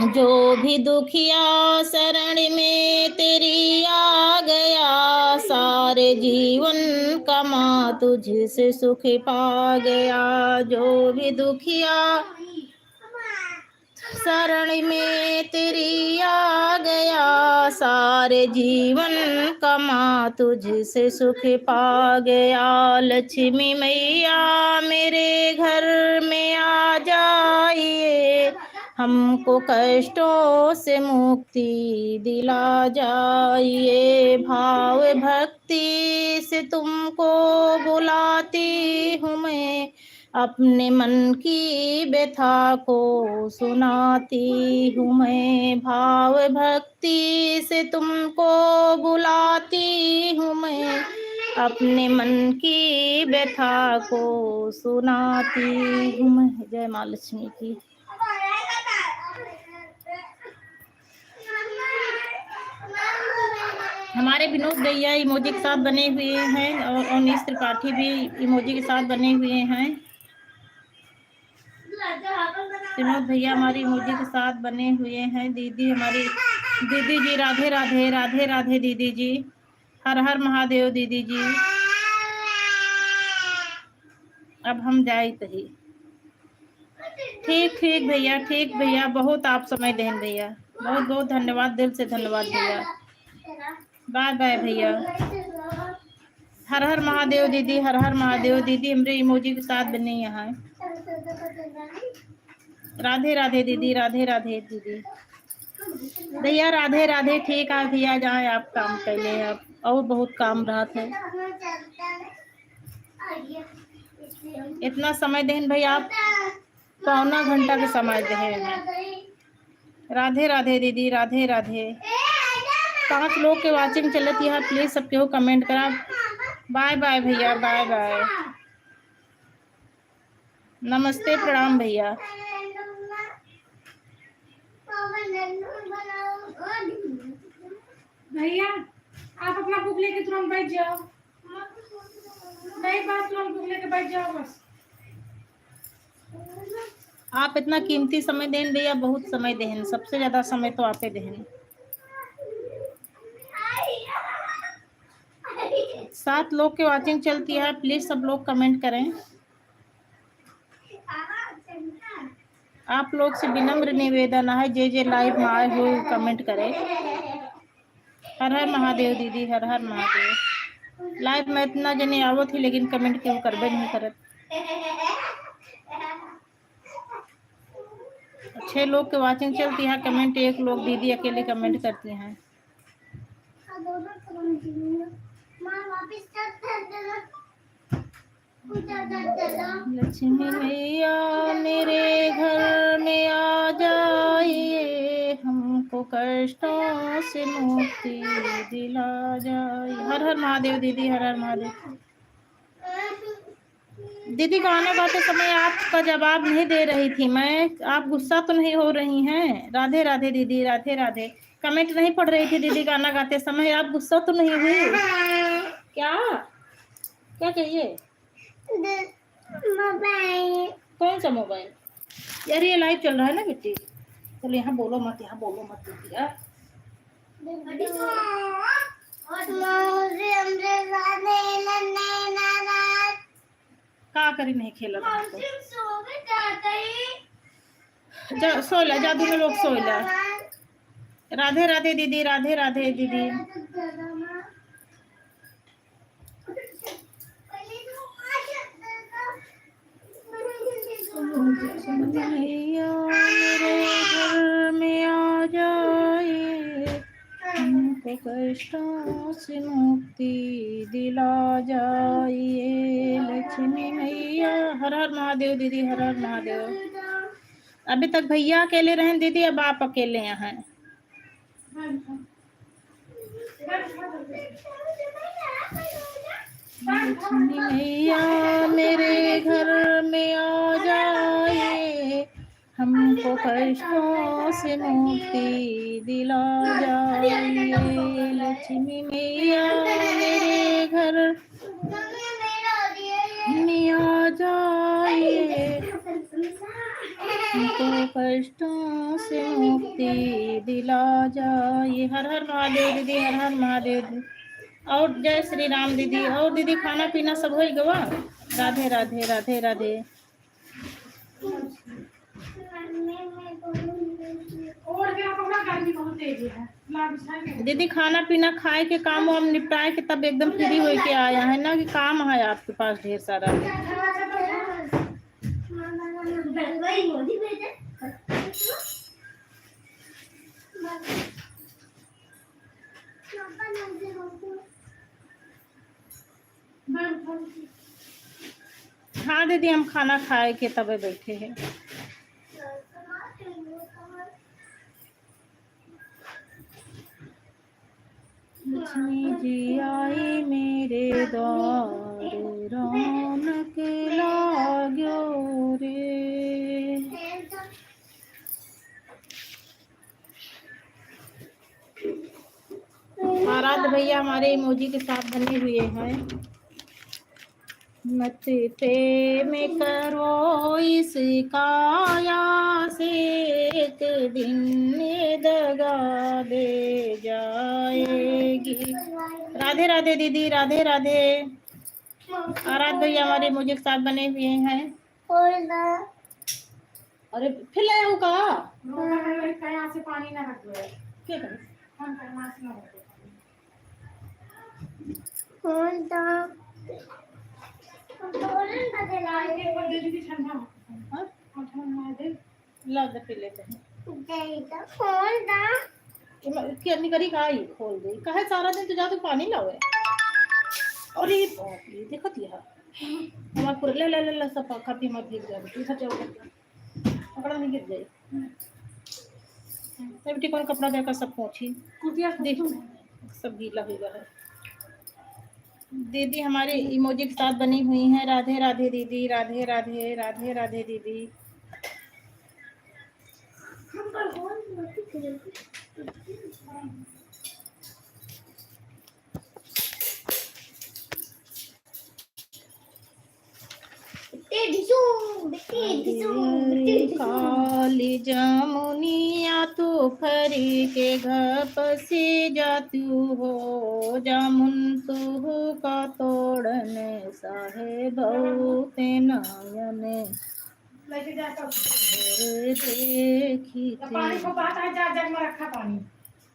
जो भी दुखिया शरण में तेरी आ गया, सारे जीवन का माँ तुझसे सुख पा गया। जो भी दुखिया शरण में तेरी आ गया, सारे जीवन का माँ तुझसे सुख पा गया। लक्ष्मी मैया मेरे घर में आ जाइए, हमको कष्टों से मुक्ति दिला जाइए। भाव भक्ति से तुमको बुलाती हूँ मैं, अपने मन की व्यथा को सुनाती हूँ मैं। भाव भक्ति से तुमको बुलाती हूँ मैं, अपने मन की व्यथा को सुनाती हूँ मैं। जय माँ लक्ष्मी की। हमारे विनोद भैया इमोजी के साथ बने हुए हैं और अनीश त्रिपाठी भी इमोजी के साथ बने हुए हैं। विनोद भैया हमारी इमोजी के साथ बने हुए हैं। दीदी हमारी दीदी जी राधे राधे राधे राधे दीदी जी, हर हर महादेव दीदी जी। अब हम जाए तही। ठीक ठीक भैया, ठीक भैया, बहुत आप समय दें भैया, बहुत बहुत धन्यवाद, दिल से धन्यवाद भैया। बाय बाय भैया। हर हर महादेव दीदी, हर हर महादेव दीदी हमरे इमोजी के साथ बने यहाँ। राधे राधे दीदी, राधे राधे दीदी। भैया राधे राधे। ठीक है भैया, जाए आप काम कर ले, आप और बहुत काम रहा थे। इतना समय दें भैया, आप पौना घंटा के समय दे। राधे राधे दीदी, राधे राधे। 5 लोग के वाचिंग चलती है, प्लीज सब केहू कमेंट करा। बाय बाय भैया, बाय बाय। नमस्ते, प्रणाम भैया। भैया आप अपना बुक लेके तुरंत बैठ जाओ। नहीं बात, तुरंत बुक लेके बैठ जाओ बस। आप इतना कीमती समय दें भैया, बहुत समय दें, सबसे ज्यादा समय तो आपे दें। 7 लोग के वाचिंग चलती है, प्लीज सब लोग कमेंट करें। आप लोग से विनम्र निवेदन है, जे लाइव में आए हो कमेंट करें। हर हर महादेव दीदी, हर हर महादेव। लाइव में इतना जने आवत ही, लेकिन कमेंट क्यों करबे नहीं करत। 6 लोग के वाचिंग चलती है, कमेंट 1 लोग दीदी अकेले कमेंट करती हैं। लक्ष्मी मैया मेरे घर में आ जाइए, हमको कष्टों से मुक्ति दिला जाइए। हर हर महादेव दीदी, हर हर महादेव दीदी। गाना गाते समय आपका जवाब नहीं दे रही थी मैं, आप गुस्सा तो नहीं हो रही हैं? राधे राधे दीदी, राधे राधे। कमेंट नहीं पढ़ रही थी दीदी गाना गाते समय, आप गुस्सा तो नहीं हुई? क्या क्या चाहिए? मोबाइल। कौन सा मोबाइल? यार ये लाइव चल रहा है ना बेटी, चलो यहाँ बोलो मत, यहाँ बोलो मत दीदी यार। का करी नहीं खेला जा, सोला जादू में लोग सोला। राधे राधे दीदी, राधे राधे दीदी। मैया मेरे घर में आ जाइए, हमको कष्टों से मुक्ति दिला जाइए। लक्ष्मी मैया। हर हर महादेव दीदी, हर हर महादेव। अभी तक भैया अकेले रहे दीदी, अब आप अकेले यहाँ हैं। लक्ष्मी मैया मेरे घर में आ जाए, हमको कष्टों से मुक्ति दिला जाए। लक्ष्मी मैया मेरे घर में आ जाए, हमको कष्टों से मुक्ति दिला जाए। हर हर महादेव दीदी, हर हर महादेव। और जय श्री राम दीदी। और दीदी खाना पीना सब हो गवा? राधे राधे राधे राधे। दीदी खाना पीना खाए के काम वाम निपटाए के तब एकदम फ्री हो के आया है ना, कि काम है आपके पास ढेर सारा? हाँ दीदी हम खाना खाए के तबे बैठे हैं। लक्ष्मी जी आई मेरे द्वार, रौनक लाग्यो रे। आराध्य भैया हमारे इमोजी के साथ बने हुए हैं। मत प्रेम करो इस काया से, एक दिन दगा दे जाएगी। राधे राधे दीदी, राधे राधे। आराध्य भैया हमारे इमोजी के साथ बने हुए हैं। अरे फिर लाया हूँ का से पानी ना रख दो। क्या करें? करी का खोल दे कहे सारा दिन तो जा तू पानी लावे। अरे बाप रे देखत यह हमार पूरे ले ले ले सब काफी मत गिर जाए तू सच पकड़ा नहीं गिर जाए। सेफ्टी कौन कपड़ा देकर सब पहुंची देख सब गीला हुआ है। दीदी हमारे इमोजी के साथ बनी हुई हैं। राधे राधे दीदी, राधे राधे राधे राधे दीदी। काली जामुनिया तो फरी के घप से जातू हो, जामुन तू हो का तोड़ने साहे बहुत नायन देखी पानी को बात है जा जग में रखा पानी।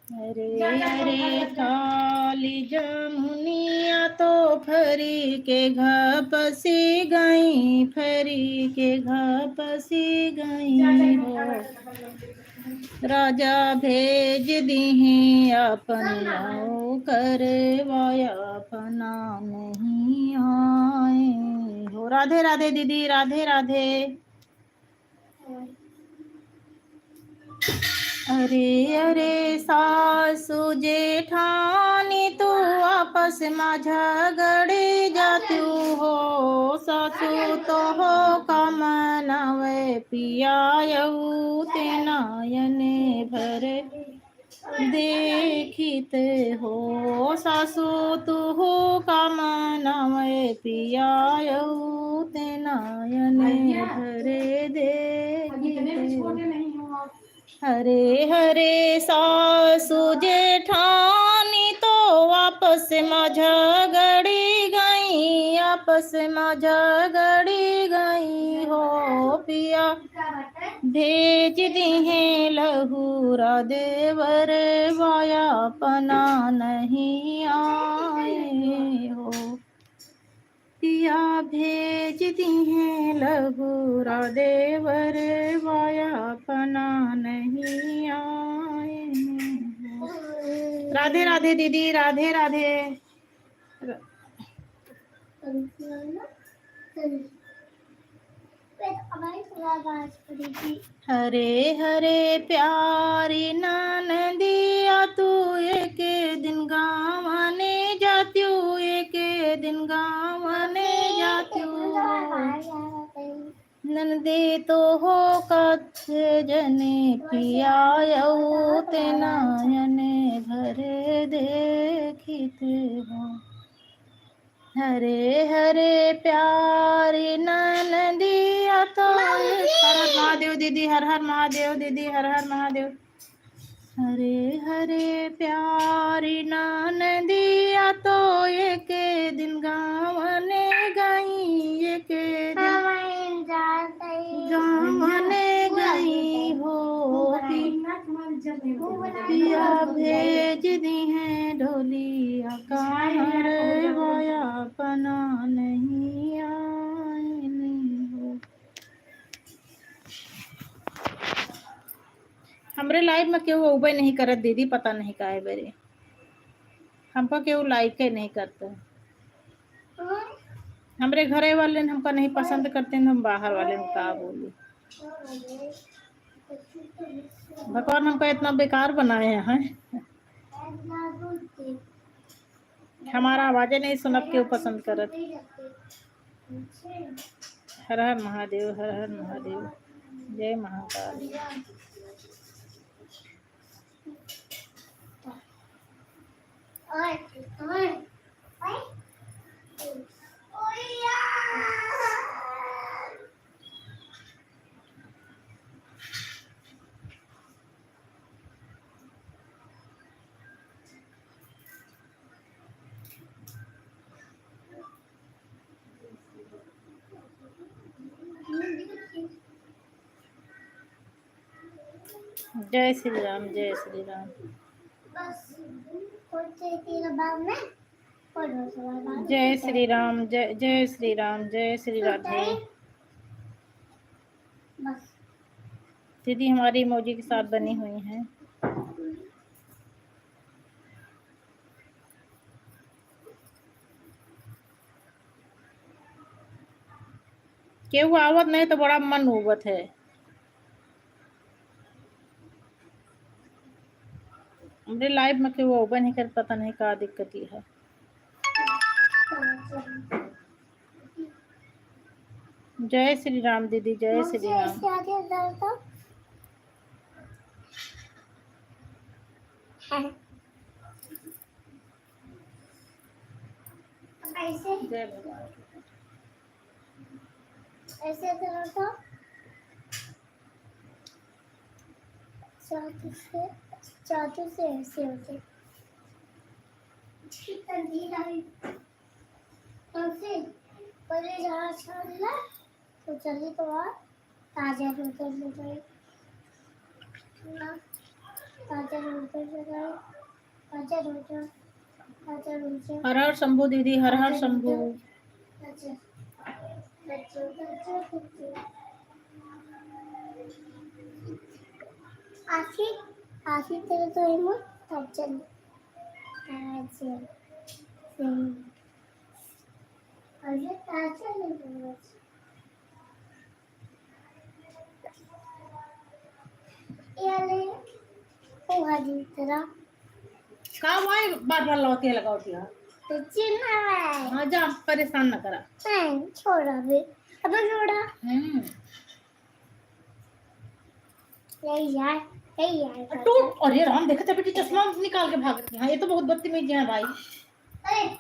अरे अरे काली जामुनिया तो फरी के घपसी गई, फरी के घपसी गई हो। राजा भेज दी अपन करवाया अपना नहीं आए हो। राधे राधे दीदी, राधे राधे। अरे अरे सासू जेठानी तू आपस में झगड़े जातू हो, सासू तो हो कमनवे पियायऊ ते नयने भरे देखित हो। सासू तू हो कमनवे पियायऊ ते नयने भरे देखित हो। हरे हरे सासू जेठानी तो आपस में झगड़ी गई, आपस में झगड़ी गई हो। पिया भेज दी है लहूरा देवर वाया पना नहीं आए हो। पिया भेज दी है लहूरा देवर वाया पना नहीं आए। राधे राधे दीदी, राधे राधे। फिर हमारी आवाज पड़ेगी। हरे हरे प्यारी ननदिया तू एक दिन गावने जात्यो, एक दिन गावने जात्यो। नंदे तो हो कच्छ जने पियायऊ ते नयने भरे देखित हो। हरे हरे प्यारी ननदिया तो हर हर महादेव दीदी, हर हर महादेव दीदी, हर हर महादेव। हरे हरे प्यारी ननदिया तो एक दिन गावने गई, एक दिन गावने गई हो। पिया भेज दी है ढोलिया कहाँ रे वाया पना नहीं आईनी हो। हमरे लाइव में केहू उबे नहीं करत दीदी, पता नहीं काहे बेरे हमको केहू लाइक के नहीं करते। हमरे घरे वाले हमको नहीं पसंद करते हैं, हम बाहर वाले में का बोली। भगवान हमको इतना बेकार बनाए हैं। हमारा आवाजें नहीं सुनब क्यों पसंद करत। हर हर महादेव, हर हर महादेव, जय महाकाल। जय श्री राम, जय श्री राम। जय श्री राम, जय श्री राम, जय श्री राधे। दीदी हमारी इमोजी के साथ बनी हुई हैं। केहू आवत नहीं तो बड़ा मन उबत है। हमरे लाइव में केहू ओपन नहीं कर, पता नहीं का दिक्कत ही है। जय श्री राम दीदी, जय श्री राम। जय भगवान। ऐसे करो तो चाचू से ऐसे होते पहले जहाँ छोड़ना तो चली तो ताजा रोटर लगाए, ताजा रोटर लगाए, ताजा रोटर, ताजा रोटर। हर हर शंभू दीदी, हर हर शंभू। आशी तेरे तो इमो ताजन ताजन अरे ताजन नहीं याले ओ हाजी तेरा का वाई बार बार लौटे लगाओ दिया तो चिन्ह है। हाँ जा, परेशान न करा। नहीं छोड़ा भी, अब छोड़ा। यार तो अरे राम, देखा था बेटी चश्मा निकाल के भागती। हाँ ये तो बहुत बदतमीज है भाई। अरे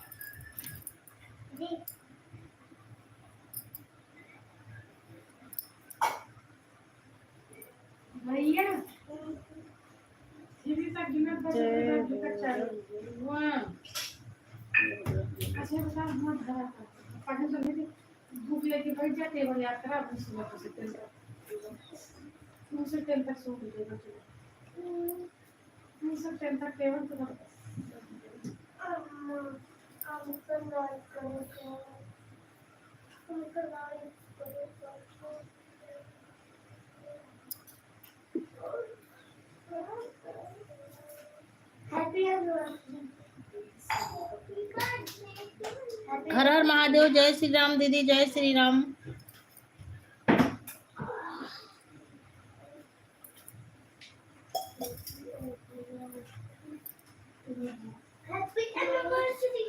भैया ये भी तक गिनत बच अच्छा बता मत धरा पढ़ने चलने की भूख लेके बैठ जा, टेबल याद करा अपनी सुबह से तेल मुझसे तेल तक सो गई मुझसे तेल तक टेबल तो हर हर महादेव, जय श्री राम दीदी, जय Shri Ram. Happy anniversary.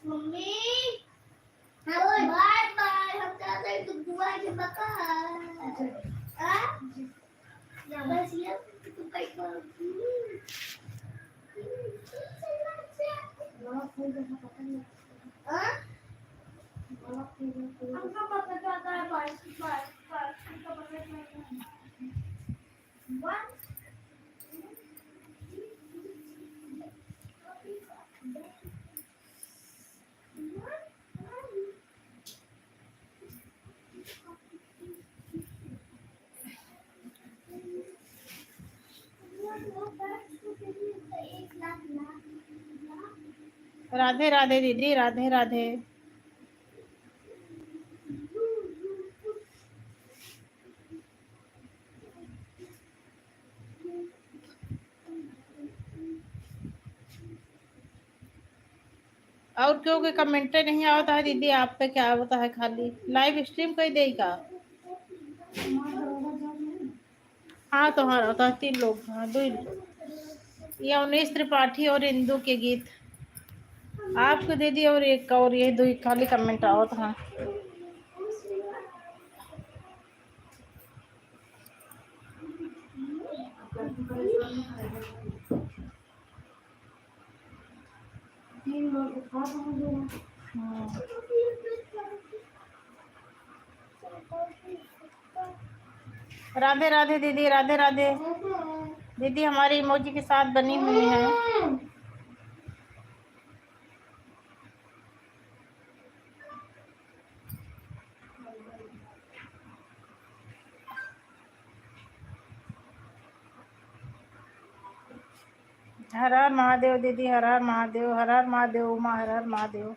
Mummy bye bye, हम जाते हैं तो बुआ के बता। बस ये तो कई बार हमको पता चलता है राधे राधे दीदी, राधे राधे। और क्यों कोई कमेंट नहीं आता है दीदी? आप पे क्या होता है? खाली लाइव स्ट्रीम कोई देगा? हाँ तो हाँ होता है, 3 लोग। हाँ 2 ये 19 त्रिपाठी और इंदू के गीत आपको दे दी, और एक और ये 2 खाली कमेंट आओ तो। हाँ राधे राधे दीदी, राधे राधे दीदी। हमारी इमोजी के साथ बनी हुई है। हर हर महादेव दीदी, हर हर महादेव, हर हर महादेव उमा, हर हर महादेव।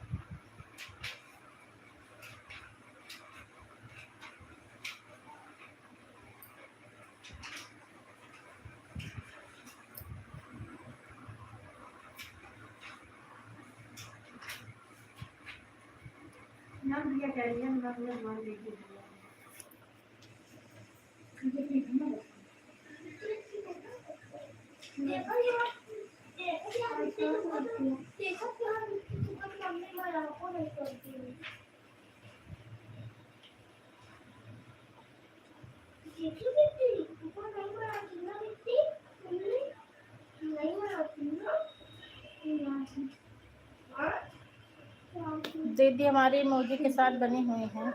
दीदी हमारी इमोजी के साथ बनी हुई है।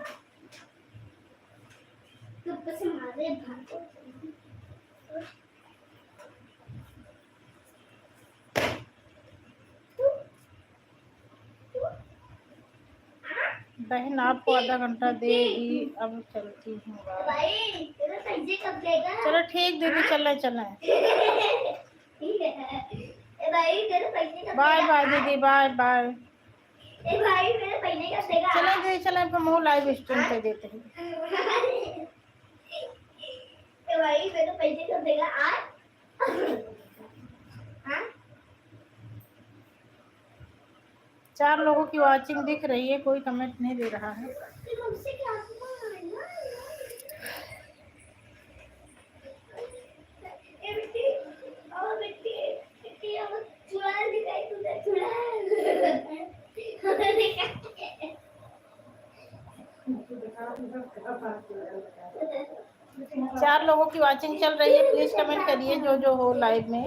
बहन आपको आधा घंटा देगी, अब चलती हूँ। चलो ठीक दीदी, चले चले। बाय बाय दीदी, बाय बाय। चले दीदी, चले हम लाइव स्ट्रीम पे देते हैं। भाई मेरे पैसे कब देगा आज? 4 लोगों की वॉचिंग दिख रही है, कोई कमेंट नहीं दे रहा है। चार लोगों की वॉचिंग चल रही है, प्लीज कमेंट करिए जो जो हो लाइव में।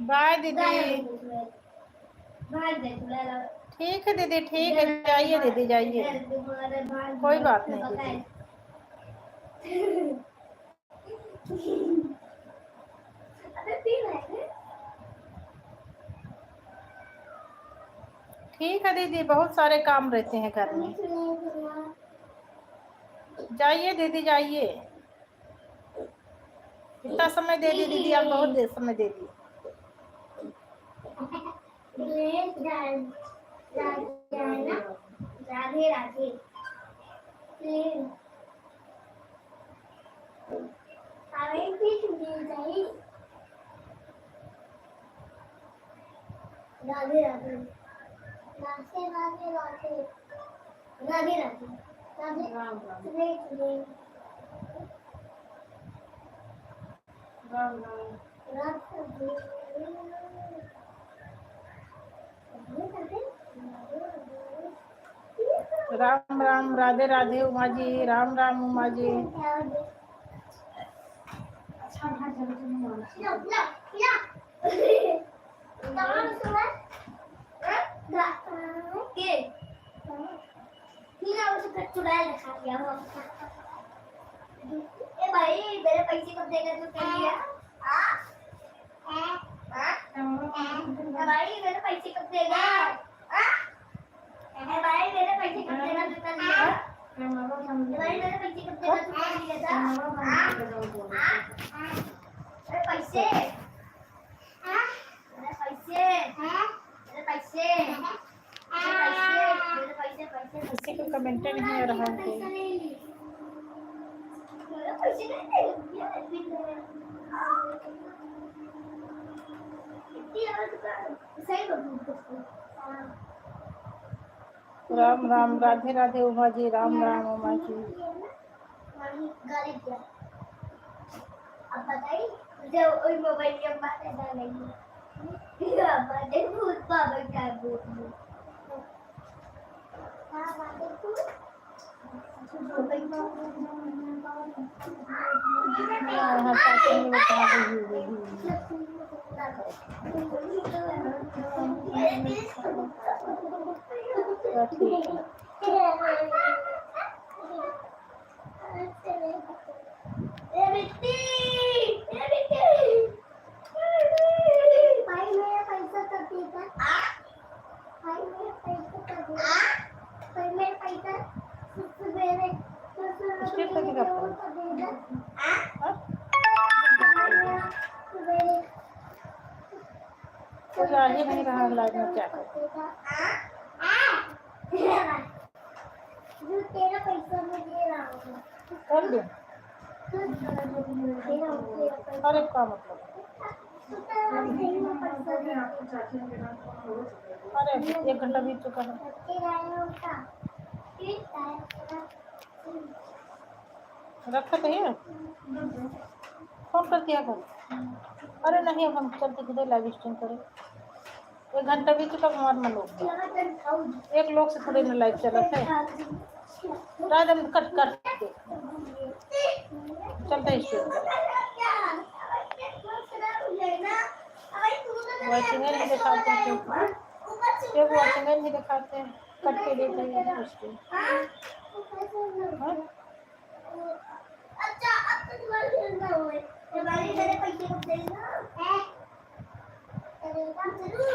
बाय दीदी। ठीक है दीदी, ठीक है, जाइए दीदी, जाइए, कोई बात नहीं दीदी। ठीक है दीदी, बहुत सारे काम रहते हैं घर में। जाइए दीदी, जाइए। इतना समय दे दी दीदी, आप बहुत देर समय दे दी। राधे राधे। राधे राधे राधे राधे राधे राधे राधे राधे राम राम सुने सुने राम राम राधे राम राम, राधे राधे उमा जी, राम राम उमा जी। अच्छा भाई चलो तुम मानो ए भाई मेरे पैसे कब देगा तू कह दिया भाई मेरे पैसे कब देगा भाई मेरे पैसे कब देगा तू कह दिया भाई मेरे पैसे कब देगा तू कह दिया था मेरे पैसे मेरे पैसे मेरे पैसे मेरे पैसे पैसे किसी को कमेंट नहीं आ रहा है। पैसे नहीं राम राम, राधे राधे उमा जी, राम राम उमा जी। अब बताइए मुझे वही मोबाइल की बात है नहीं बातें भूत पावर क्या बोल हाँ बातें भूत यहाँ पाते नहीं बता रही ठीक है। तो जा ही नहीं रहा लाइव में, क्या करें। जो तेरा पैसा मैं दे रहा हूँ कर दे। अरे क्या मतलब, अरे 1 घंटा बीत चुका है। रखा तो है, फोन कर दिया कर। अरे नहीं, अब हम चलते खुदे लाइव स्ट्रीम करें। 1 घंटा बीत चुका, हमारे लोग एक लोग से थोड़े ना लाइव चला है। कट कर चलता है स्ट्रीम वॉचिंग नहीं दिखाते हैं, एक वॉचिंग नहीं दिखाते हैं, कट के देते हैं स्ट्रीम। अच्छा अब तो तुम्हारे खेलना हुए तुम्हारे मेरे पैसे कब देगा है? अरे काम जरूर